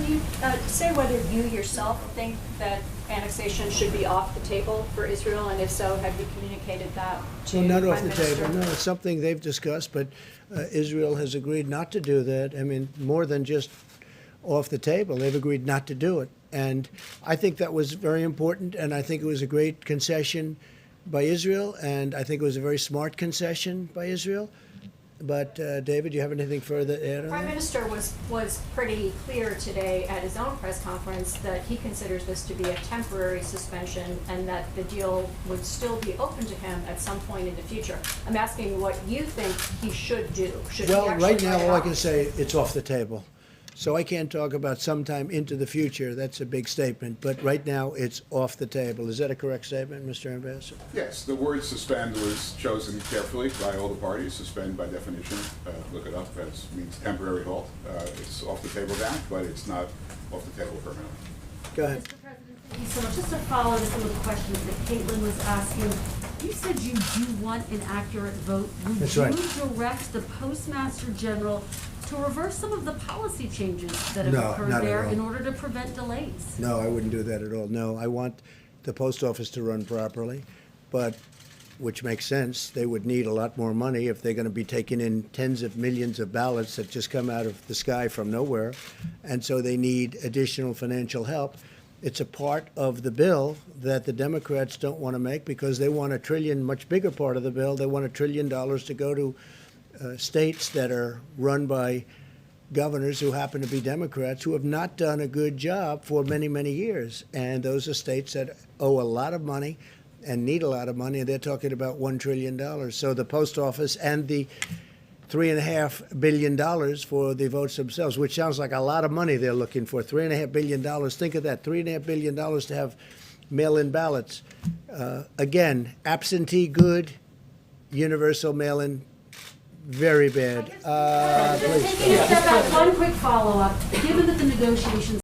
you say whether you yourself think that annexation should be off the table for Israel, and if so, have you communicated that to Well, not off Prime the Minister? table. No, it's something they've discussed, but Israel has agreed not to do that. I mean, more than just off the table, they've agreed not to do it. And I think that was very important, and I think it was a great concession by Israel, and I think it was a very smart concession by Israel. But, David, do you have anything further to add on Prime that? Minister was pretty clear today at his own press conference that he considers this to be a temporary suspension and that the deal would still be open to him at some point in the future. I'm asking what you think he should do. Should he Well, actually right now, write it all I off? can say, it's off the table. So I can't talk about sometime into the future. That's a big statement. But right now, it's off the table. Is that a correct statement, Mr. Ambassador? Yes, the word suspend was chosen carefully by all the parties. Suspend, by definition, look it up, that means temporary halt. It's off the table now, but it's not off the table permanently. Go ahead. Mr. President, thank you so much. Just to follow to some of the questions that Caitlin was asking, you said you do want an accurate vote. Would That's you right. direct the Postmaster General to reverse some of the policy changes that have No, occurred not at there all. in order to prevent delays? No, I wouldn't do that at all. No, I want the post office to run properly, but, which makes sense, they would need a lot more money if they're going to be taking in tens of millions of ballots that just come out of the sky from nowhere. And so they need additional financial help. It's a part of the bill that the Democrats don't want to make because they want $1 trillion, much bigger part of the bill. They want $1 trillion to go to states that are run by governors who happen to be Democrats who have not done a good job for many, many years. And those are states that owe a lot of money and need a lot of money, and they're talking about $1 trillion. So the post office and the $3.5 billion for the votes themselves, which sounds like a lot of money they're looking for. $3.5 billion. Think of that, $3.5 billion to have mail-in ballots. Again, absentee good, universal mail-in very bad. Please. Taking a step back, one quick follow-up. Given that the negotiations